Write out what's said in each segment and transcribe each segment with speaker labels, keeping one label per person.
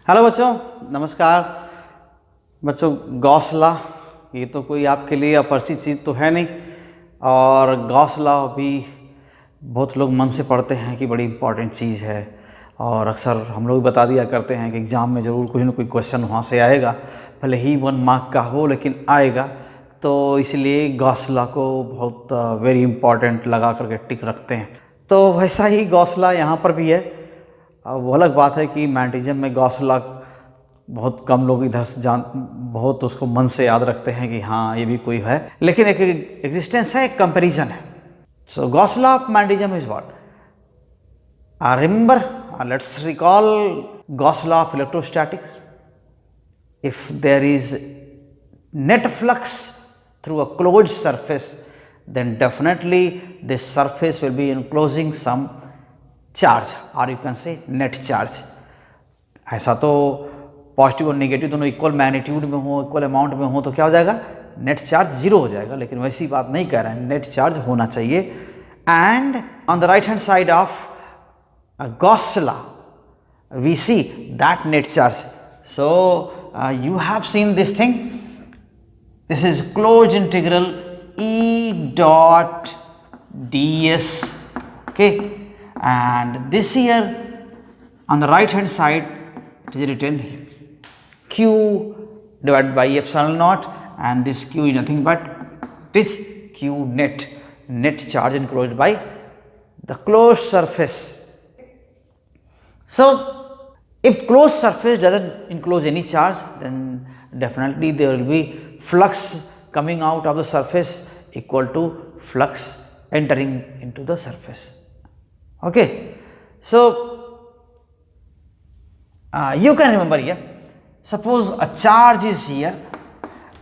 Speaker 1: Hello बच्चों, नमस्कार। बच्चों, गॉस लॉ ये तो कोई आपके लिए अपरिचित चीज़ तो है नहीं, और गॉस लॉ भी बहुत लोग मन से पढ़ते हैं कि बड़ी इम्पॉर्टेंट चीज़ है, और अक्सर हम लोग बता दिया करते हैं कि एग्ज़ाम में ज़रूर कोई ना कोई क्वेश्चन वहाँ से आएगा, भले ही 1 मार्क का हो लेकिन आएगा। तो इसलिए गॉस लॉ को बहुत वेरी इम्पॉर्टेंट लगा करके टिक रखते हैं। तो वैसा ही गॉस लॉ यहाँ पर भी है। अब वो अलग बात है कि मैथमेटिज्म में गॉस लॉ बहुत कम लोग इधर से बहुत उसको मन से याद रखते हैं कि हाँ ये भी कोई है, लेकिन एक एग्जिस्टेंस है, एक कंपैरिजन है। So Gauss law of magnetism is what? Remember, let's recall Gauss law of electrostatics. If there is net flux through a closed surface, then definitely this surface will be enclosing some charge, or you can say net charge. ऐसा तो positive और negative दोनों equal magnitude में हो, equal amount में हो तो क्या हो जाएगा? नेट चार्ज जीरो हो जाएगा, लेकिन वैसी बात नहीं कह रहे हैं, नेट चार्ज होना चाहिए. And on the right hand side of Gauss law we see that net charge. So you have seen this thing. This is closed integral E dot ds. Okay, and this here on the right hand side it is written here Q divided by epsilon naught, and this Q is nothing but this Q net charge enclosed by the closed surface. So if closed surface doesn't enclose any charge, then definitely there will be flux coming out of the surface equal to flux entering into the surface. Okay, so you can remember here, suppose a charge is here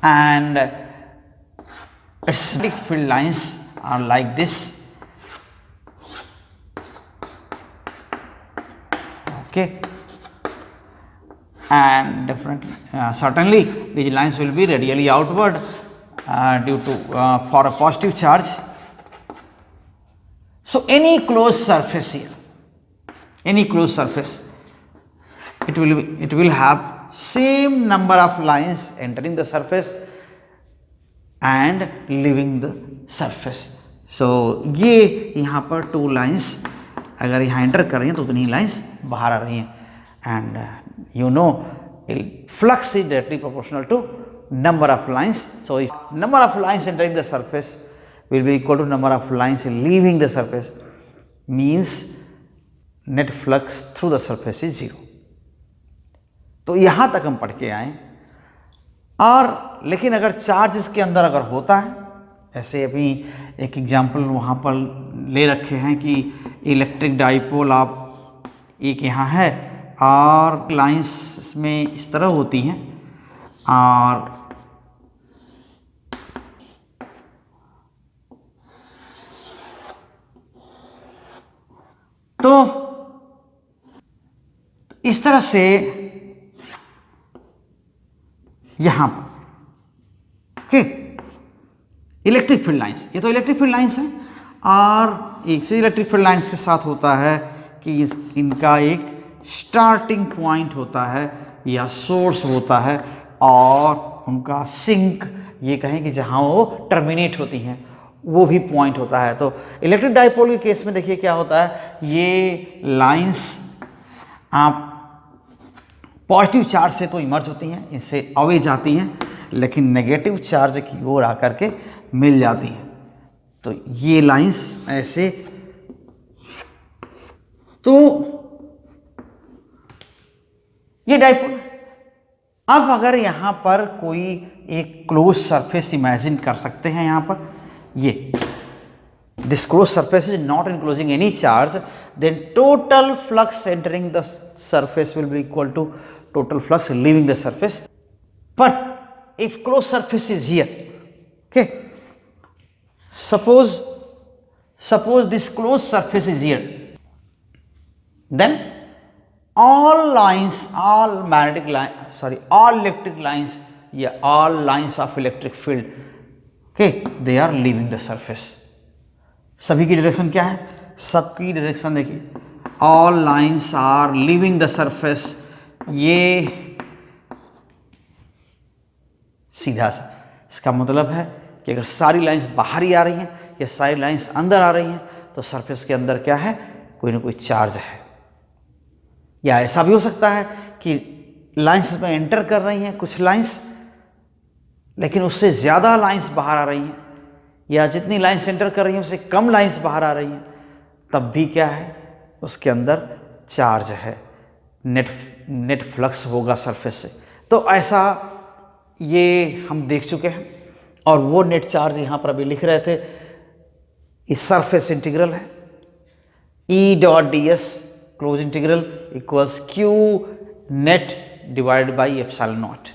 Speaker 1: and its magnetic field lines are like this. Okay, and definitely certainly these lines will be radially outward due to for a positive charge. So any closed surface here, any closed surface, it will have same number of lines entering the surface and leaving the surface. So ये यहाँ पर 2 lines अगर यहाँ enter कर रही हैं तो उतनी लाइन्स बाहर आ रही हैं, and you know flux is directly proportional to number of lines. So number of lines entering the surface will be equal to number of lines leaving the surface, means net flux through the surface is 0. तो यहाँ तक हम पढ़ के आए, और लेकिन अगर चार्ज इसके अंदर अगर होता है, ऐसे अभी एक एग्जाम्पल वहाँ पर ले रखे हैं कि इलेक्ट्रिक डाइपोल आप एक यहाँ है और लाइंस में इस तरह होती हैं, और तो इस तरह से यहाँ पर इलेक्ट्रिक फील्ड लाइंस, ये तो इलेक्ट्रिक फील्ड लाइंस है, और एक से इलेक्ट्रिक फील्ड लाइंस के साथ होता है कि इनका एक स्टार्टिंग पॉइंट होता है या सोर्स होता है, और उनका सिंक ये कहें कि जहाँ वो टर्मिनेट होती हैं वो भी पॉइंट होता है. तो इलेक्ट्रिक डाइपोल के केस में देखिए क्या होता है, ये लाइंस आप पॉजिटिव चार्ज से तो इमर्ज होती हैं, इससे अवे जाती हैं, लेकिन नेगेटिव चार्ज की ओर आकर के मिल जाती हैं. तो ये लाइंस ऐसे, तो ये डाइपोल. अब अगर यहाँ पर कोई एक क्लोज सरफेस इमेजिन कर सकते हैं, यहाँ पर ये this close surface is not enclosing any charge, then total flux entering the surface will be equal to total flux leaving the surface. But if closed surface is here, okay, suppose this closed surface is here, then all lines, all magnetic line, sorry, all electric lines, yeah, all lines of electric field, okay, they are leaving the surface. सभी की direction क्या है? सबकी direction देखिए, all lines are leaving the surface ये सीधा सा, इसका मतलब है कि अगर सारी लाइंस बाहर ही आ रही हैं या सारी लाइंस अंदर आ रही हैं तो सरफेस के अंदर क्या है, कोई ना कोई चार्ज है। या ऐसा भी हो सकता है कि लाइंस में एंटर कर रही हैं कुछ लाइंस, लेकिन उससे ज़्यादा लाइंस बाहर आ रही हैं, या जितनी लाइंस एंटर कर रही हैं उससे कम लाइंस बाहर आ रही हैं, तब भी क्या है, उसके अंदर चार्ज है, नेट फ्लक्स होगा सरफेस से। तो ऐसा ये हम देख चुके हैं, और वो नेट चार्ज यहाँ पर अभी लिख रहे थे, इस सरफेस इंटीग्रल है E dot D S close integral equals Q net divide by epsilon not.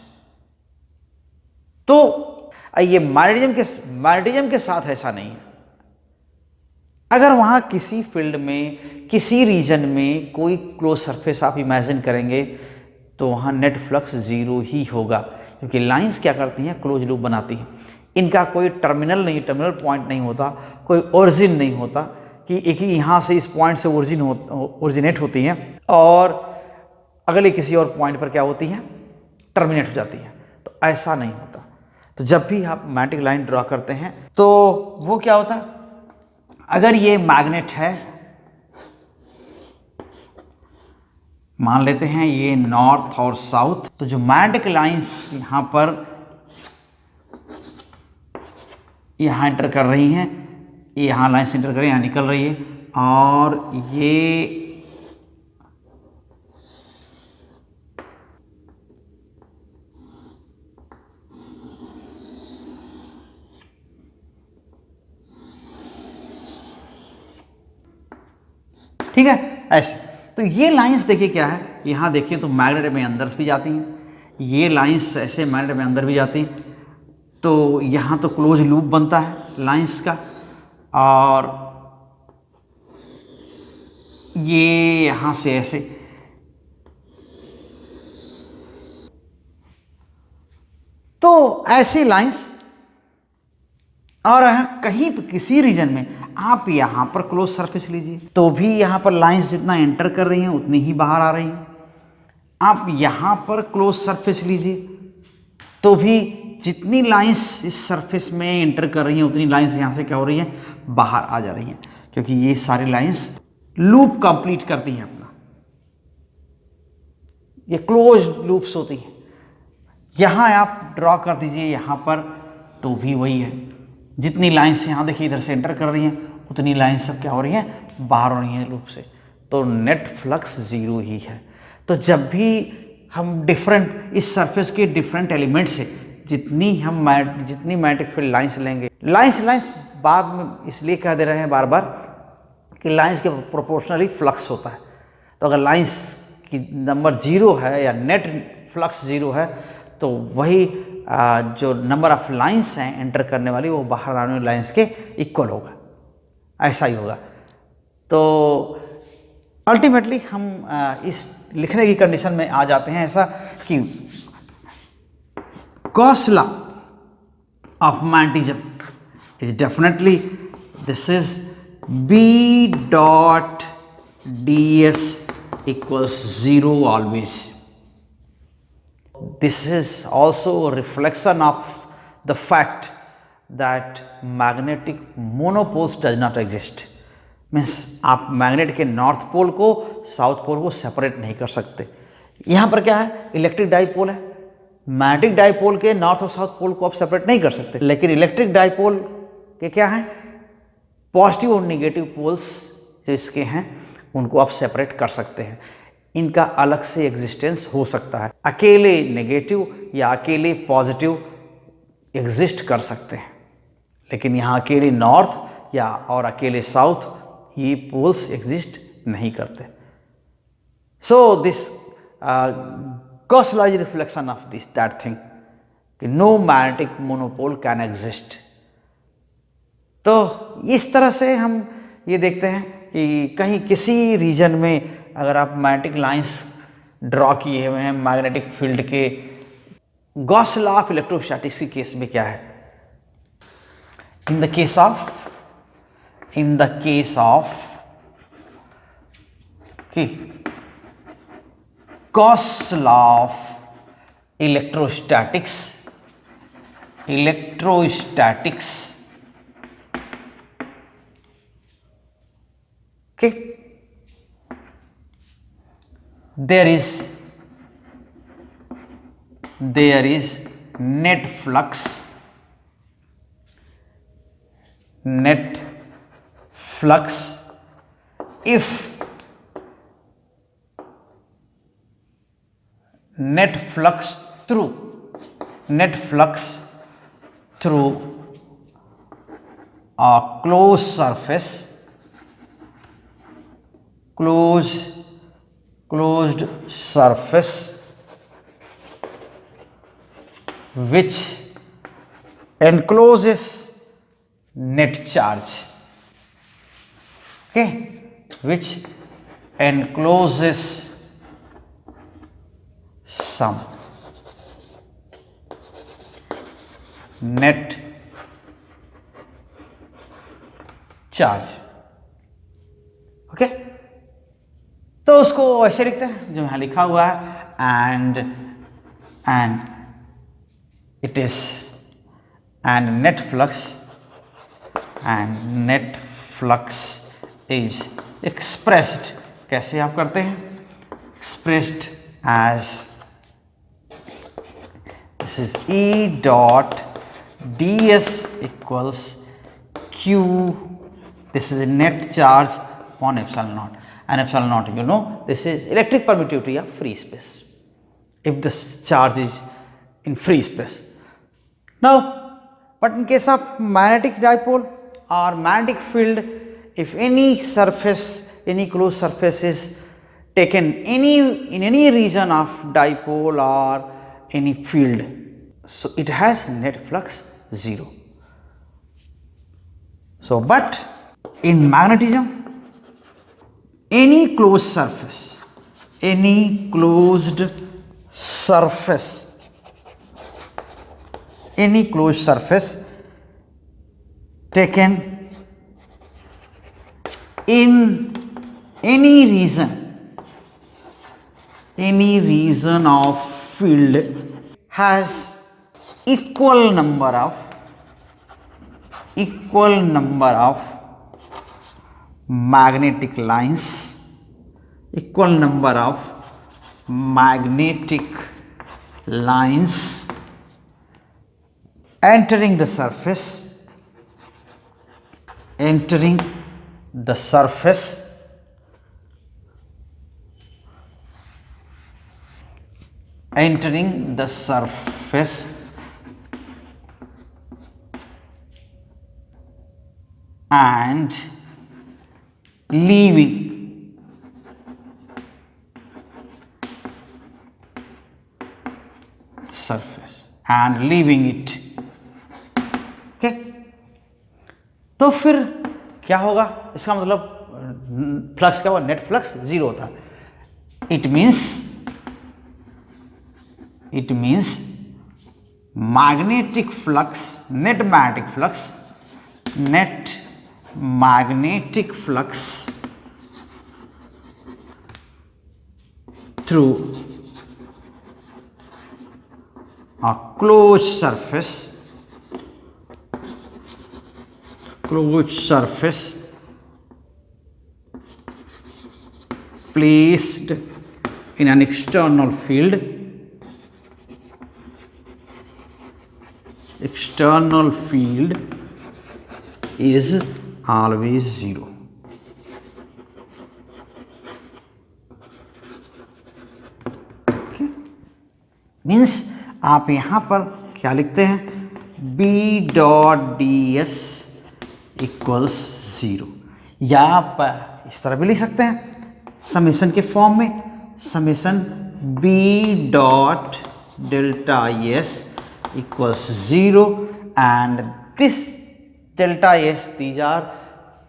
Speaker 1: तो ये मैग्नेटिज्म के साथ ऐसा नहीं है। अगर वहाँ किसी फील्ड में किसी रीजन में कोई क्लोज सरफेस आप इमेजिन करेंगे तो वहाँ नेट फ्लक्स ज़ीरो ही होगा, क्योंकि लाइंस क्या करती हैं, क्लोज लूप बनाती हैं। इनका कोई टर्मिनल पॉइंट नहीं होता, कोई ओरिजिन नहीं होता कि एक ही यहाँ से इस पॉइंट से ओरिजिनेट होती हैं और अगले किसी और पॉइंट पर क्या होती हैं, टर्मिनेट हो जाती हैं। तो ऐसा नहीं होता। तो जब भी आप मैग्नेटिक लाइन ड्रॉ करते हैं तो वो क्या होता है, अगर ये मैग्नेट है, मान लेते हैं ये नॉर्थ और साउथ, तो जो मैग्नेटिक लाइंस यहाँ पर यहाँ एंटर कर रही हैं, ये यहाँ लाइंस एंटर कर रही हैं, यहाँ निकल रही है, और ये ठीक है ऐसे। तो ये लाइंस देखिए क्या है, यहाँ देखिए तो मैग्नेट में अंदर भी जाती हैं, ये लाइंस ऐसे मैग्नेट में अंदर भी जाती हैं, तो यहाँ तो क्लोज लूप बनता है लाइंस का, और ये यहाँ से ऐसे, तो ऐसी लाइंस। और कहीं किसी रीजन में आप यहाँ पर क्लोज सरफेस लीजिए तो भी यहाँ पर लाइंस जितना एंटर कर रही हैं उतनी ही बाहर आ रही हैं। आप यहाँ पर क्लोज सरफेस लीजिए तो भी जितनी लाइंस इस सरफेस में एंटर कर रही हैं उतनी लाइंस यहाँ से क्या हो रही हैं, बाहर आ जा रही हैं, क्योंकि ये सारी लाइंस लूप कंप्लीट करती हैं अपना, ये क्लोज लूप्स होती हैं। यहाँ आप ड्रॉ कर दीजिए यहाँ पर, तो भी वही है, जितनी लाइंस यहाँ देखिए इधर से एंटर कर रही हैं उतनी लाइंस सब क्या हो रही हैं, बाहर हो रही हैं लूप से। तो नेट फ्लक्स ज़ीरो ही है। तो जब भी हम डिफरेंट इस सरफेस के डिफरेंट एलिमेंट से जितनी मैग्नेटिक फील्ड लाइंस लेंगे, लाइंस बाद में इसलिए कह दे रहे हैं बार बार कि लाइंस के प्रोपोर्शनली फ्लक्स होता है। तो अगर लाइंस की नंबर ज़ीरो है या नेट फ्लक्स ज़ीरो है तो वही जो नंबर ऑफ लाइंस हैं एंटर करने वाली वो बाहर आने वाली लाइंस के इक्वल होगा, ऐसा ही होगा। तो अल्टीमेटली हम इस लिखने की कंडीशन में आ जाते हैं ऐसा कि Gauss law of magnetism is definitely this is B dot D S equals zero always. This is also a reflection of the fact that magnetic monopoles does not exist. Means आप magnet के north pole को south pole को separate नहीं कर सकते। यहाँ पर क्या है, इलेक्ट्रिक डाइपोल है, मैग्नेटिक डाइपोल के नॉर्थ और साउथ पोल को आप सेपरेट नहीं कर सकते, लेकिन इलेक्ट्रिक डाइपोल के क्या है, पॉजिटिव और निगेटिव पोल्स जो इसके हैं उनको आप सेपरेट कर सकते हैं। इनका अलग से एग्जिस्टेंस हो सकता है, अकेले नेगेटिव या अकेले पॉजिटिव एग्जिस्ट कर सकते हैं, लेकिन यहाँ अकेले नॉर्थ या और अकेले साउथ ये पोल्स एग्जिस्ट नहीं करते। So this Gauss law is reflection of this that thing कि no magnetic monopole can exist. तो इस तरह से हम ये देखते हैं कि कहीं किसी रीजन में अगर आप मैग्नेटिक लाइंस ड्रॉ किए हुए हैं मैग्नेटिक फील्ड के, गॉस लॉ ऑफ इलेक्ट्रोस्टैटिक्स के केस में क्या है, इन द केस ऑफ कि Gauss law of electrostatics. Okay, there is net flux if net flux through a closed surface, which encloses net charge. Okay, which encloses some net charge. Okay, तो उसको ऐसे लिखते हैं जो यहाँ लिखा हुआ है, and it is and net flux is expressed, कैसे आप करते हैं, expressed as this is E dot ds equals Q, this is a net charge on epsilon naught, and epsilon naught, you know, this is electric permittivity of free space if the charge is in free space. Now, but in case of magnetic dipole or magnetic field, if any surface, any closed surface is taken in any region of dipole or any field, so it has net flux 0. So, but in magnetism, any closed surface taken in any region of field has equal number of magnetic lines, entering the surface, and leaving it. Okay, तो फिर क्या होगा, इसका मतलब flux क्या हुआ, net flux 0 होता है. It means magnetic flux through a closed surface placed in an external field is always 0. Means आप यहाँ पर क्या लिखते हैं, B dot ds equals 0, या आप इस तरह भी लिख सकते हैं समेशन के फॉर्म में, summation B dot delta S equals 0, and this delta S, these are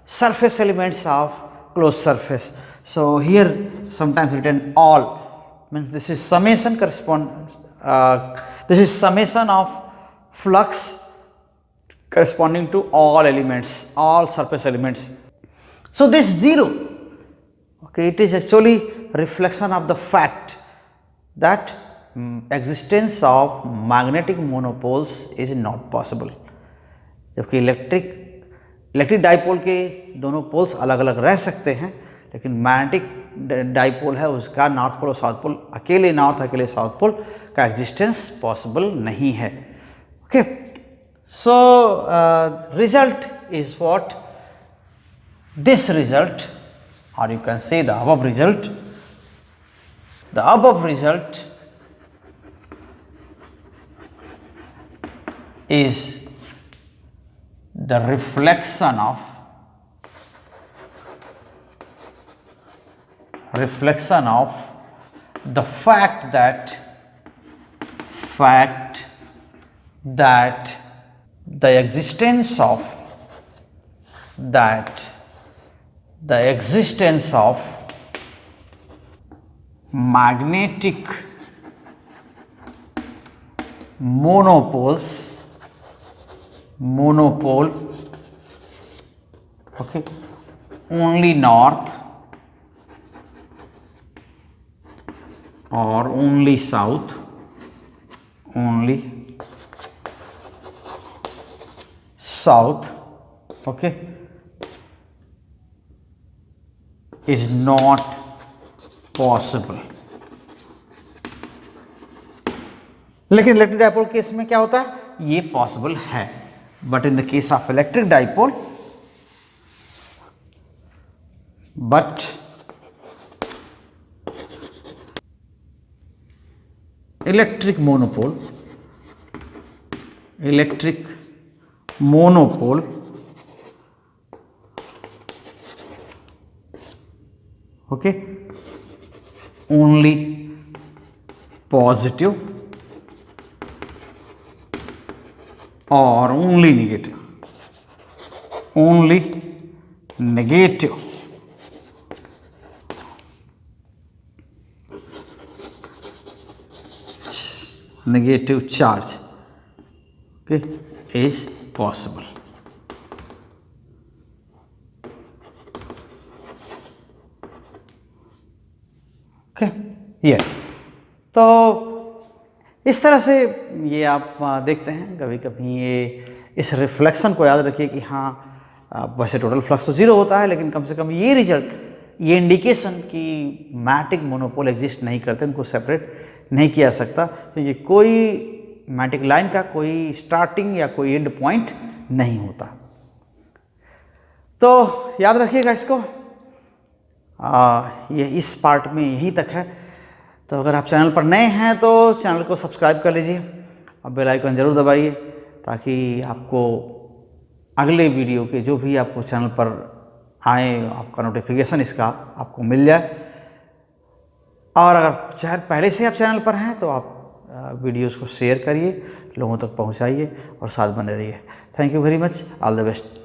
Speaker 1: surface elements of closed surface. So here sometimes written all, means this is summation this is summation of flux corresponding to all surface elements. So this 0, okay, it is actually reflection of the fact that existence of magnetic monopoles is not possible। जबकि electric dipole के दोनों poles अलग अलग रह सकते हैं, लेकिन magnetic dipole है उसका नॉर्थ पोल और साउथ पोल, अकेले नॉर्थ अकेले साउथ पोल का एग्जिस्टेंस पॉसिबल नहीं है। Okay, so result is what this result, or you can say the above result, is the reflection of the fact that the existence of magnetic monopole, okay, only north or only south, okay, is not possible। लेकिन electric dipole case में क्या होता है, ये possible है, but in the case of electric dipole, electric monopole okay, only positive or only negative, negative charge, okay, is possible। ये तो इस तरह से ये आप देखते हैं कभी कभी ये इस रिफ्लेक्शन को याद रखिए कि हाँ वैसे टोटल फ्लक्स तो ज़ीरो होता है, लेकिन कम से कम ये रिजल्ट, ये इंडिकेशन कि मैग्नेटिक मोनोपोल एग्जिस्ट नहीं करते, उनको सेपरेट नहीं किया सकता, तो ये कोई मैग्नेटिक लाइन का कोई स्टार्टिंग या कोई एंड पॉइंट नहीं होता। तो याद रखिएगा इसको, ये इस पार्ट में यहीं तक है। तो अगर आप चैनल पर नए हैं तो चैनल को सब्सक्राइब कर लीजिए और बेल आइकन ज़रूर दबाइए, ताकि आपको अगले वीडियो के जो भी आपको चैनल पर आए आपका नोटिफिकेशन इसका आपको मिल जाए। और अगर शायद पहले से आप चैनल पर हैं तो आप वीडियोस को शेयर करिए, लोगों तक पहुंचाइए और साथ बने रहिए। Thank you very much, all the best.